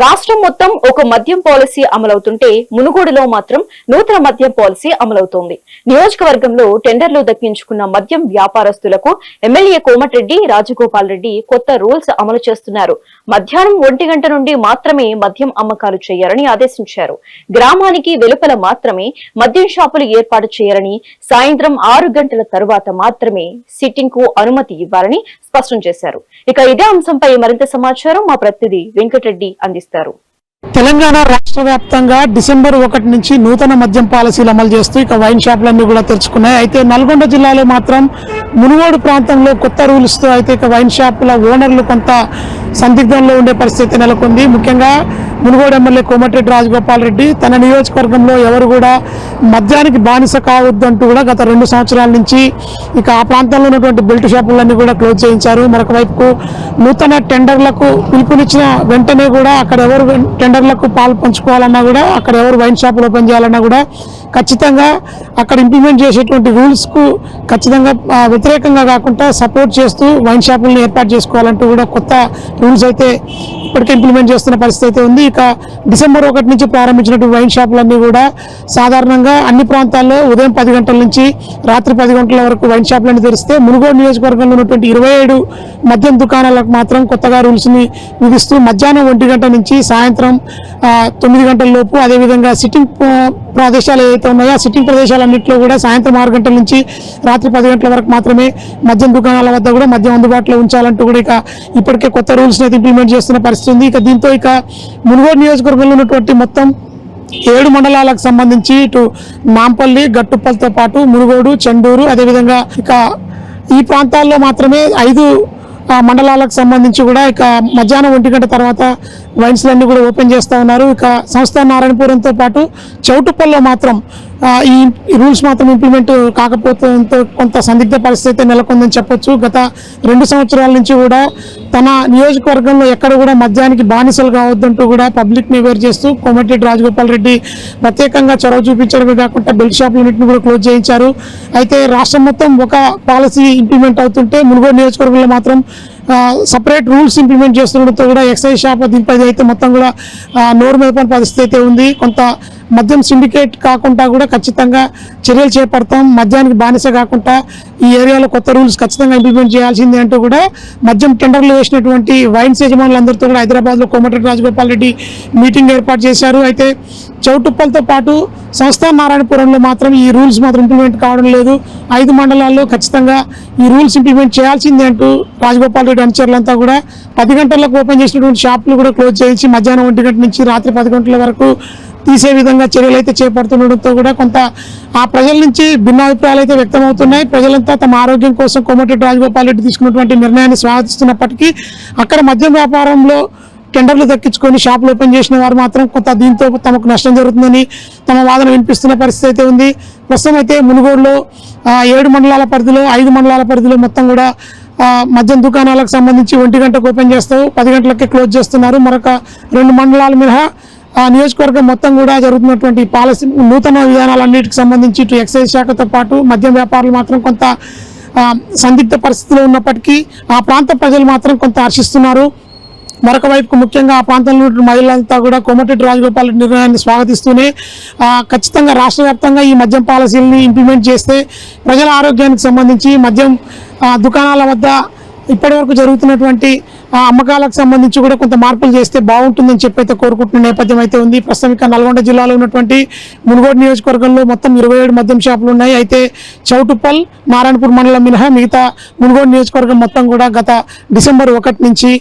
రాష్ట్రం మొత్తం ఒక మద్యం పాలసీ అమలవుతుంటే మునుగోడులో మాత్రం నూతన మద్యం పాలసీ అమలవుతోంది. నియోజకవర్గంలో టెండర్లు దక్కించుకున్న మద్యం వ్యాపారస్తులకు ఎమ్మెల్యే కోమటిరెడ్డి రాజగోపాల్ రెడ్డి కొత్త రూల్స్ అమలు చేస్తున్నారు. మధ్యాహ్నం 1 గంట నుండి మాత్రమే మద్యం అమ్మకాలు చేయాలని ఆదేశించారు. గ్రామానికి వెలుపల మాత్రమే మద్యం షాపులు ఏర్పాటు చేయాలని, సాయంత్రం 6 గంటల తరువాత మాత్రమే సిట్టింగ్ కు అనుమతి ఇవ్వాలని స్పష్టం చేశారు. ఇక ఇదే అంశంపై మరింత సమాచారం మా ప్రతినిధి వెంకటరెడ్డి అందిస్తారు. తెలంగాణ రాష్ట్ర వ్యాప్తంగా డిసెంబర్ 1 నుంచి నూతన మద్యం పాలసీలు అమలు చేస్తూ ఇక వైన్ షాపులన్నీ కూడా తెరుచుకున్నాయి. అయితే నల్గొండ జిల్లాలో మాత్రం మునుగోడు ప్రాంతంలో కొత్త రూల్స్ తో అయితే ఇక వైన్ షాపుల ఓనర్లు కొంత సందిగ్ధంలో ఉండే పరిస్థితి నెలకొంది. ముఖ్యంగా మునుగోడు ఎమ్మెల్యే కోమటిరెడ్డి రాజగోపాల్ రెడ్డి తన నియోజకవర్గంలో ఎవరు కూడా మద్యానికి బానిస కావద్దంటూ కూడా గత 2 సంవత్సరాల నుంచి ఇక ఆ ప్రాంతంలో ఉన్నటువంటి బెల్ట్ షాపులన్నీ కూడా క్లోజ్ చేయించారు. మరొక వైపుకు నూతన టెండర్లకు పిలుపునిచ్చిన వెంటనే కూడా అక్కడ ఎవరు టెండర్లకు పాలు పంచుకోవాలన్నా కూడా, అక్కడ ఎవరు వైన్ షాపులు ఓపెన్ చేయాలన్నా కూడా ఖచ్చితంగా అక్కడ ఇంప్లిమెంట్ చేసేటువంటి రూల్స్కు ఖచ్చితంగా వ్యతిరేకంగా కాకుండా సపోర్ట్ చేస్తూ వైన్ షాపులను ఏర్పాటు చేసుకోవాలంటూ కూడా కొత్త రూల్స్ అయితే ఇప్పటికే ఇంప్లిమెంట్ చేస్తున్న పరిస్థితి అయితే ఉంది. ఇక డిసెంబర్ 1 నుంచి ప్రారంభించినటువంటి వైన్ షాపులన్నీ కూడా సాధారణంగా అన్ని ప్రాంతాల్లో ఉదయం 10 గంటల నుంచి రాత్రి 10 గంటల వరకు వైన్ షాపులను తెరిస్తే మునుగోడు నియోజకవర్గంలో ఉన్నటువంటి 27 మద్యం దుకాణాలకు మాత్రం కొత్తగా రూల్స్ని విధిస్తూ మధ్యాహ్నం 1 గంట నుంచి సాయంత్రం 9 గంటల లోపు, అదేవిధంగా సిట్టింగ్ ప్రదేశాలు ఏవైతే ఉన్నాయో ఆ సిట్టింగ్ ప్రదేశాలన్నింటిలో కూడా సాయంత్రం 6 గంటల నుంచి రాత్రి 10 గంటల వరకు మాత్రమే మద్యం దుకాణాల వద్ద కూడా మద్యం అందుబాటులో ఉంచాలంటూ కూడా ఇక ఇప్పటికే కొత్త రూల్స్ని అయితే ఇంప్లిమెంట్ చేస్తున్న పరిస్థితి ఉంది. ఇక దీంతో ఇక మునుగోడు నియోజకవర్గంలో ఉన్నటువంటి మొత్తం 7 మండలాలకు సంబంధించి ఇటు నాంపల్లి, గట్టుప్పలతో పాటు మునుగోడు, చెండూరు, అదేవిధంగా ఇక ఈ ప్రాంతాల్లో మాత్రమే 5 మండలాలకు సంబంధించి కూడా ఇక మధ్యాహ్నం 1 గంట తర్వాత వైన్స్లన్నీ కూడా ఓపెన్ చేస్తూ ఉన్నారు. ఇక సంస్థ నారాయణపురంతో పాటు చౌటుప్పల్లో మాత్రం ఈ రూల్స్ మాత్రం ఇంప్లిమెంట్ కాకపోతే కొంత సందిగ్ధ పరిస్థితి నెలకొందని చెప్పొచ్చు. గత 2 సంవత్సరాల నుంచి కూడా తన నియోజకవర్గంలో ఎక్కడ కూడా మద్యానికి బానిసలు కావద్దంటూ కూడా పబ్లిక్ని అవేర్ చేస్తూ కోమటిరెడ్డి రాజగోపాల్ రెడ్డి ప్రత్యేకంగా చొరవ చూపించడమే కాకుండా బెల్ట్ షాపులన్నింటినీ కూడా క్లోజ్ చేయించారు. అయితే రాష్ట్రం మొత్తం ఒక పాలసీ ఇంప్లిమెంట్ అవుతుంటే మునుగోడు నియోజకవర్గంలో మాత్రం సపరేట్ రూల్స్ ఇంప్లిమెంట్ చేస్తుండటంతో కూడా ఎక్సైజ్ షాప్ దీనిపై అయితే మొత్తం కూడా నోరు మెదపని పరిస్థితి అయితే ఉంది. కొంత మద్యం సిండికేట్ కాకుండా కూడా ఖచ్చితంగా చర్యలు చేపడతాం, మద్యానికి బానిస కాకుండా ఈ ఏరియాలో కొత్త రూల్స్ ఖచ్చితంగా ఇంప్లిమెంట్ చేయాల్సిందే అంటూ కూడా మద్యం టెండర్లు వేసినటువంటి వైన్స్ యజమానులందరితో కూడా హైదరాబాద్లో కోమటిరెడ్డి రాజగోపాల్ రెడ్డి మీటింగ్ ఏర్పాటు చేశారు. అయితే చౌటుప్పలతో పాటు సంస్థ నారాయణపురంలో మాత్రం ఈ రూల్స్ మాత్రం ఇంప్లిమెంట్ కావడం లేదు. 5 మండలాల్లో ఖచ్చితంగా ఈ రూల్స్ ఇంప్లిమెంట్ చేయాల్సిందే అంటూ రాజగోపాల్ రెడ్డి అనుచరులంతా కూడా 10 గంటలకు ఓపెన్ చేసినటువంటి షాపులు కూడా క్లోజ్ చేయించి మధ్యాహ్నం 1 గంట నుంచి రాత్రి 10 గంటల వరకు తీసే విధంగా చర్యలు అయితే చేపడుతుండడంతో కూడా కొంత ఆ ప్రజల నుంచి భిన్నాభిప్రాయాలు అయితే వ్యక్తమవుతున్నాయి. ప్రజలంతా తమ ఆరోగ్యం కోసం కోమటిరెడ్డి రాజగోపాల్ రెడ్డి తీసుకున్నటువంటి నిర్ణయాన్ని స్వాగతిస్తున్నప్పటికీ అక్కడ మద్యం వ్యాపారంలో టెండర్లు దక్కించుకొని షాపులు ఓపెన్ చేసిన వారు మాత్రం కొంత దీంతో తమకు నష్టం జరుగుతుందని తమ వాదన వినిపిస్తున్న పరిస్థితి అయితే ఉంది. ప్రస్తుతం అయితే మునుగోడులో 7 మండలాల పరిధిలో 5 మండలాల పరిధిలో మొత్తం కూడా మద్యం దుకాణాలకు సంబంధించి 1 గంటకు ఓపెన్ చేస్తారు, 10 గంటలకే క్లోజ్ చేస్తున్నారు. మరొక 2 మండలాల మినహా నియోజకవర్గం మొత్తం కూడా జరుగుతున్నటువంటి పాలసీ నూతన విధానాలన్నిటికి సంబంధించి ఇటు ఎక్సైజ్ శాఖతో పాటు మద్యం వ్యాపారులు మాత్రం కొంత సందిగ్ధ పరిస్థితిలో ఉన్నప్పటికీ ఆ ప్రాంత ప్రజలు మాత్రం కొంత హర్షిస్తున్నారు. మరొక వైపు ముఖ్యంగా ఆ ప్రాంతంలో మహిళలంతా కూడా కోమటిరెడ్డి రాజగోపాల్ రెడ్డి నిర్ణయాన్ని స్వాగతిస్తూనే ఖచ్చితంగా రాష్ట్ర వ్యాప్తంగా ఈ మద్యం పాలసీలని ఇంప్లిమెంట్ చేస్తే ప్రజల ఆరోగ్యానికి సంబంధించి మద్యం దుకాణాల వద్ద ఇప్పటివరకు జరుగుతున్నటువంటి అమ్మకాలకు సంబంధించి కూడా కొంత మార్పులు చేస్తే బాగుంటుందని చెప్పి అయితే కోరుకుంటున్న నేపథ్యం అయితే ఉంది. ప్రస్తుతం ఇక నల్గొండ జిల్లాలో ఉన్నటువంటి మునుగోడు నియోజకవర్గంలో మొత్తం 27 మద్యం షాపులు ఉన్నాయి. అయితే చౌటుప్పల్, నారాయణపూర్ మండలం మినహా మిగతా మునుగోడు నియోజకవర్గం మొత్తం కూడా గత డిసెంబర్ 1 నుంచి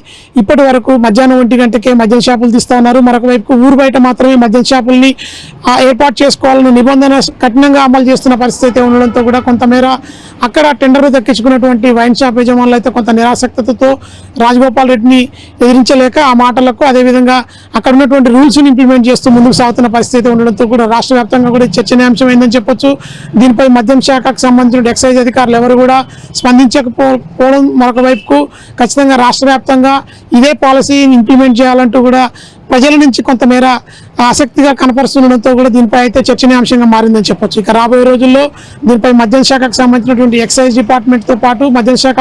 ఇప్పటి వరకు మధ్యాహ్నం 1 గంటకే మద్యం షాపులు తీస్తూ ఉన్నారు. మరొక వైపు ఊరు బయట మాత్రమే మద్యం షాపుల్ని ఏర్పాటు చేసుకోవాలన్న నిబంధన కఠినంగా అమలు చేస్తున్న పరిస్థితి అయితే ఉండడంతో కూడా కొంతమేర అక్కడ టెండర్లు దక్కించుకున్నటువంటి వైన్ షాప్ యజమానులు అయితే కొంత నిరాసక్తతో రాజగోపాల్ రెడ్డిని ఎదిరించలేక ఆ మాటలకు, అదేవిధంగా అక్కడ ఉన్నటువంటి రూల్స్ని ఇంప్లిమెంట్ చేస్తూ ముందుకు సాగుతున్న పరిస్థితి ఉండడంతో కూడా రాష్ట్ర వ్యాప్తంగా కూడా చర్చనీయాంశమైందని చెప్పొచ్చు. దీనిపై మద్యం శాఖకు సంబంధించిన ఎక్సైజ్ అధికారులు ఎవరు కూడా స్పందించకపోవడం మరొక వైపుకు ఖచ్చితంగా రాష్ట్ర వ్యాప్తంగా ఇదే పాలసీని ఇంప్లిమెంట్ చేయాలంటూ కూడా ప్రజల నుంచి కొంతమేర ఆసక్తిగా కనపరుస్తుండడంతో కూడా దీనిపై అయితే చర్చనీయాంశంగా మారిందని చెప్పొచ్చు. ఇక రాబోయే రోజుల్లో దీనిపై మద్యం శాఖకు సంబంధించినటువంటి ఎక్సైజ్ డిపార్ట్మెంట్తో పాటు మద్యం శాఖ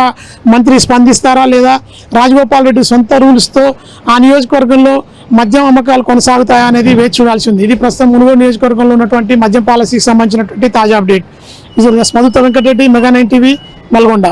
మంత్రి స్పందిస్తారా, లేదా రాజగోపాల్ రెడ్డి సొంత రూల్స్తో ఆ నియోజకవర్గంలో మద్యం అమ్మకాలు కొనసాగుతాయా అనేది వేచి చూడాల్సి ఉంది. ఇది ప్రస్తుతం మునుగోడు నియోజకవర్గంలో ఉన్నటువంటి మద్యం పాలసీకి సంబంధించినటువంటి తాజా అప్డేట్. విజువల్గా మధుతో వెంకటరెడ్డి, మెగా 9 టీవీ, నల్గొండ.